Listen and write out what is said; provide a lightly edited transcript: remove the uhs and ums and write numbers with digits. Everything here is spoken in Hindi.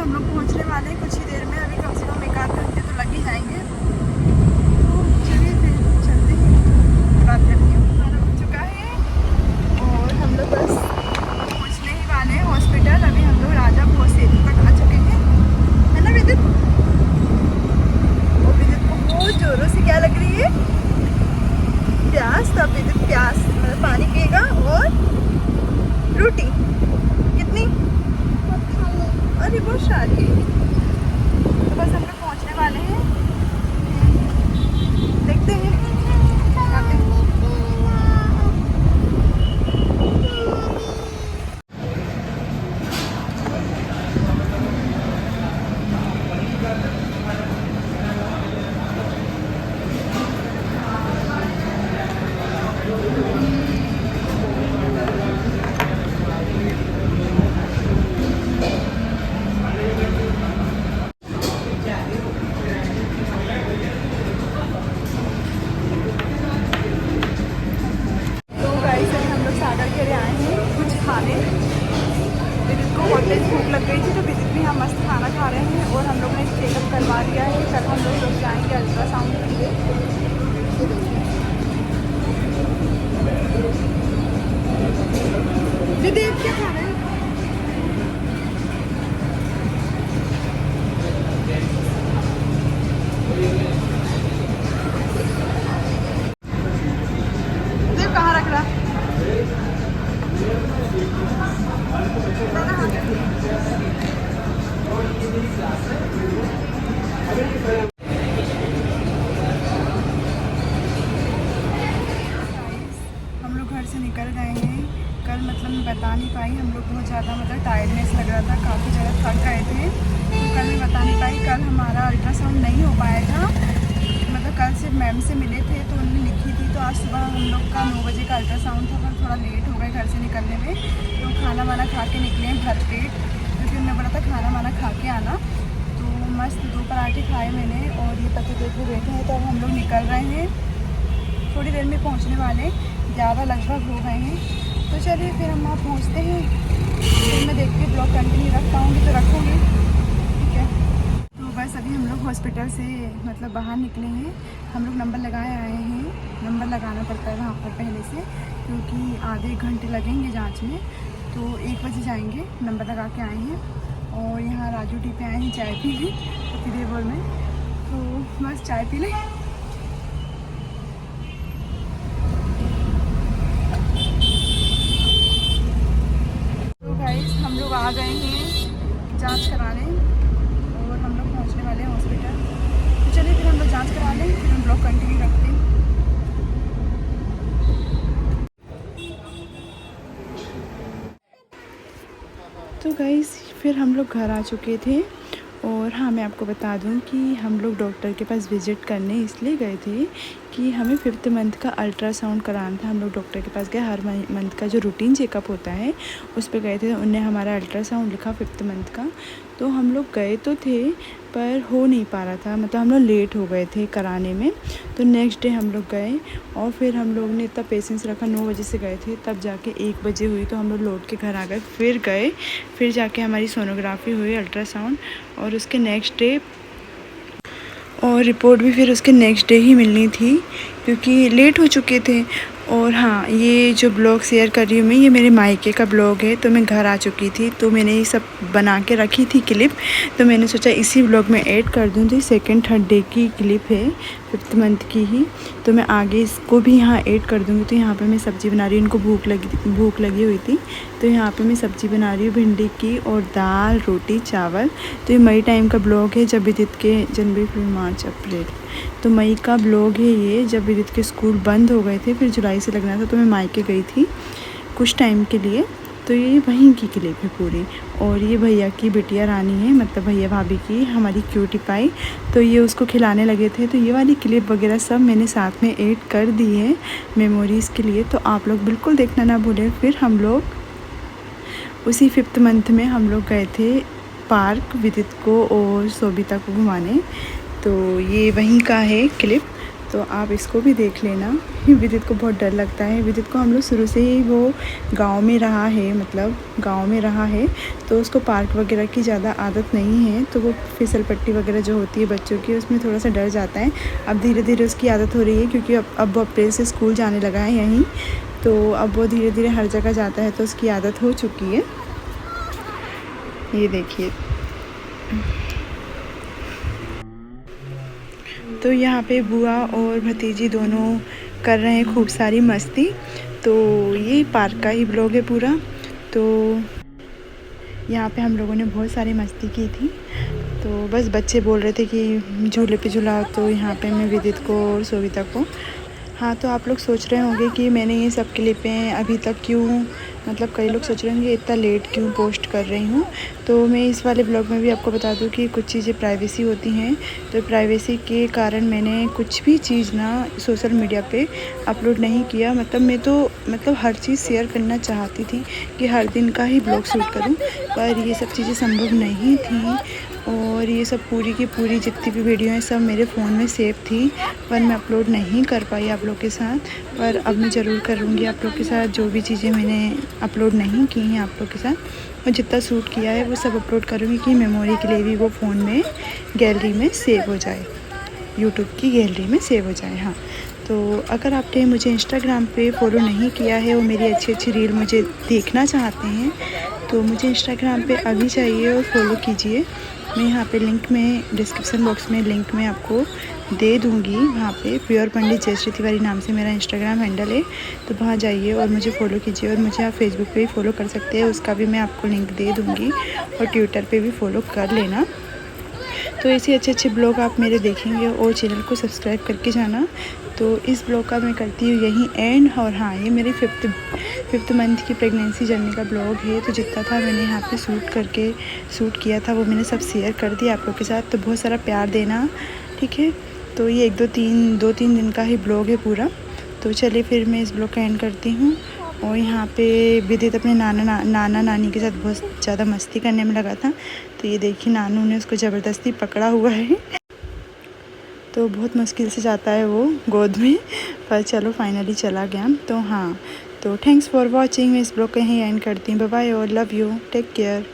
हम लोग पहुंचने वाले हैं कुछ ही देर में। अभी कम से कम 1-8 घंटे तो लग ही जाएंगे। तो चलिए फिर चलते हैं। बात करती हूँ। खाना हो चुका है और हम लोग बस पहुंचने ही वाले हैं हॉस्पिटल। अभी हम लोग राजा भोज सेतु तक आ चुके हैं, है ना विदित? और विदित को बहुत जोरों से क्या लग रही है? प्यास। तब विदित प्यास मतलब पानी पिएगा। और रोटी कितनी? अरे बहुत सारी। तो बस हम लोग पहुंचने वाले हैं, देखते हैं आते हैं। बहुत तेज भूख लग गई थी तो विदित भी यहाँ मस्त खाना खा रहे हैं। और हम लोग ने चेकअप करवा दिया है। कल हम लोग जाएंगे अल्ट्रासाउंड के लिए। विदित क्या खा रहे हैं? विदित कहाँ रख रहा? हम लोग घर से निकल गए हैं। कल मतलब मैं बता नहीं पाई, हम लोग बहुत ज़्यादा मतलब टायर्डनेस लग रहा था, काफ़ी ज़्यादा थक गए थे। तो कल मैं बता नहीं पाई। कल हमारा अल्ट्रासाउंड नहीं हो पाया था। मतलब कल सिर्फ मैम से मिले थे तो उन्होंने लिखी थी। तो आज सुबह हम लोग का 9 बजे का अल्ट्रासाउंड था, पर थोड़ा लेट हो गए घर से निकलने में। तो खाना वाना खा के निकले हैं भर पेट। तो फिर मैं बोला था खाना वाना खा के आना। तो मस्त 2 पराठे खाए मैंने और ये पति देख के बैठे हैं। तो अब हम लोग निकल रहे हैं, थोड़ी देर में पहुंचने वाले, 11 लगभग हो गए हैं। तो चलिए फिर हम वहाँ पहुँचते हैं। फिर मैं देखती हूँ ब्लॉग कंटिन्यू रख पाऊँगी तो रखूँगी, ठीक है। तो बस अभी हम लोग हॉस्पिटल से मतलब बाहर निकले हैं। हम लोग नंबर लगाए आए हैं। नंबर लगाना पड़ता है वहाँ पर पहले से, क्योंकि आधे 1 घंटे लगेंगे जाँच में। तो 1 बजे जाएंगे, नंबर लगा के आए हैं। और यहाँ राजू टी पे आए हैं चाय पीने पति बोल में। तो बस चाय पी लें। हम लोग आ गए हैं जांच कराने और हम लोग पहुंचने वाले हैं हॉस्पिटल। तो चलिए फिर हम लोग जांच करा लें, फिर हम ब्लॉग कंटिन्यू रखते हैं। तो गाइस फिर हम लोग घर आ चुके थे। और हाँ, मैं आपको बता दूं कि हम लोग डॉक्टर के पास विज़िट करने इसलिए गए थे कि हमें 5th मंथ का अल्ट्रासाउंड कराना था। हम लोग डॉक्टर के पास गए, हर मंथ का जो रूटीन चेकअप होता है उस पे गए थे। उनने हमारा अल्ट्रासाउंड लिखा 5th मंथ का। तो हम लोग गए तो थे पर हो नहीं पा रहा था, मतलब हम लोग लेट हो गए थे कराने में। तो नेक्स्ट डे हम लोग गए और फिर हम लोग ने इतना पेशेंस रखा, 9 बजे से गए थे, तब जाके 1 बजे हुई। तो हम लोग लौट के घर आ गए, फिर जाके हमारी सोनोग्राफी हुई अल्ट्रासाउंड। और उसके नेक्स्ट डे और रिपोर्ट भी फिर उसके नेक्स्ट डे ही मिलनी थी क्योंकि लेट हो चुके थे। और हाँ, ये जो ब्लॉग शेयर कर रही हूँ मैं, ये मेरे मायके का ब्लॉग है। तो मैं घर आ चुकी थी तो मैंने ये सब बना के रखी थी क्लिप। तो मैंने सोचा इसी ब्लॉग में ऐड कर दूँ। तो 2nd-3rd डे की क्लिप है 5th मंथ की ही। तो मैं आगे इसको भी यहाँ ऐड कर दूँगी। तो यहाँ पे मैं सब्ज़ी बना रही हूँ, इनको भूख लगी हुई थी। तो यहाँ पे मैं सब्ज़ी बना रही हूँ भिंडी की, और दाल रोटी चावल। तो ये मई टाइम का ब्लॉग है, जब विदित के जनवरी फरवरी मार्च अप्रैल, तो मई का ब्लॉग है ये, जब विदित के स्कूल बंद हो गए थे, फिर जुलाई से लगना था। तो मैं मायके गई थी कुछ टाइम के लिए। तो ये वहीं की क्लिप है पूरी। और ये भैया की बिटिया रानी है, मतलब भैया भाभी की, हमारी क्यूटी पाई। तो ये उसको खिलाने लगे थे। तो ये वाली क्लिप वगैरह सब मैंने साथ में ऐड कर दी है मेमोरीज़ के लिए। तो आप लोग बिल्कुल देखना ना भूलें। फिर हम लोग उसी 5th मंथ में हम लोग गए थे पार्क विदित को और सोबिता को घुमाने। तो ये वहीं का है क्लिप। तो आप इसको भी देख लेना। विदित को बहुत डर लगता है। विदित को हम लोग शुरू से ही वो गांव में रहा है, मतलब गांव में रहा है, तो उसको पार्क वगैरह की ज़्यादा आदत नहीं है, तो वो फिसल पट्टी वगैरह जो होती है बच्चों की उसमें थोड़ा सा डर जाता है। अब धीरे धीरे उसकी आदत हो रही है, क्योंकि अब वो अप्रैल से स्कूल जाने लगा है यहीं, तो अब वो धीरे धीरे हर जगह जाता है, तो उसकी आदत हो चुकी है। ये देखिए, तो यहाँ पे बुआ और भतीजी दोनों कर रहे हैं खूब सारी मस्ती। तो ये पार्क का ही ब्लॉग है पूरा। तो यहाँ पे हम लोगों ने बहुत सारी मस्ती की थी। तो बस बच्चे बोल रहे थे कि झूले पे झूलाओ, तो यहाँ पे मैं विदित को और सोविता को। हाँ, तो आप लोग सोच रहे होंगे कि मैंने ये सब क्लिपें अभी तक क्यों, मतलब कई लोग सोच रहे होंगे इतना लेट क्यों पोस्ट कर रही हूँ। तो मैं इस वाले ब्लॉग में भी आपको बता दूँ कि कुछ चीज़ें प्राइवेसी होती हैं, तो प्राइवेसी के कारण मैंने कुछ भी चीज़ ना सोशल मीडिया पे अपलोड नहीं किया। मतलब मैं तो हर चीज़ शेयर करना चाहती थी कि हर दिन का ही ब्लॉग शूट करूँ, पर ये सब चीज़ें संभव नहीं थी। और ये सब पूरी की पूरी जितनी भी वीडियो हैं सब मेरे फ़ोन में सेव थी, पर मैं अपलोड नहीं कर पाई आप लोग के साथ। पर अब मैं ज़रूर करूँगी आप लोग के साथ, जो भी चीज़ें मैंने अपलोड नहीं की हैं आप लोग के साथ, और जितना शूट किया है वो सब अपलोड करूँगी कि मेमोरी के लिए भी वो फ़ोन में गैलरी में सेव हो जाए, यूट्यूब की गैलरी में सेव हो जाए। हाँ, तो अगर आपने मुझे इंस्टाग्राम पे फॉलो नहीं किया है और मेरी अच्छी अच्छी रील मुझे देखना चाहते हैं, तो मुझे इंस्टाग्राम पे अभी चाहिए और फॉलो कीजिए। मैं यहाँ पे लिंक में, डिस्क्रिप्शन बॉक्स में लिंक में आपको दे दूँगी। वहाँ पे प्योर पंडित जयश्री तिवारी नाम से मेरा इंस्टाग्राम हैंडल है, तो वहाँ जाइए और मुझे फॉलो कीजिए। और मुझे आप फेसबुक पे भी फॉलो कर सकते हैं, उसका भी मैं आपको लिंक दे दूँगी, और ट्विटर पे भी फॉलो कर लेना। तो ऐसे अच्छे अच्छे ब्लॉग आप मेरे देखेंगे, और चैनल को सब्सक्राइब करके जाना। तो इस ब्लॉग का मैं करती हूँ यहीं एंड। और हाँ, ये मेरी फिफ्थ मंथ की प्रेगनेंसी जर्नी का ब्लॉग है। तो जितना था मैंने यहाँ पे शूट किया था वो मैंने सब शेयर कर दिया आप लोग के साथ। तो बहुत सारा प्यार देना, ठीक है। तो ये दो तीन दिन का ही ब्लॉग है पूरा। तो चलिए फिर मैं इस ब्लॉग का एंड करती हूँ। और यहाँ पे विदित अपने नाना नानी के साथ बहुत ज़्यादा मस्ती करने में लगा था। तो ये देखिए, नानू ने उसको ज़बरदस्ती पकड़ा हुआ है, तो बहुत मुश्किल से जाता है वो गोद में, पर चलो फाइनली चला गया। तो हाँ, तो थैंक्स फॉर वॉचिंग। मैं इस ब्लॉग को यहीं एंड करती हूँ। बाय बाय और लव यू, टेक केयर।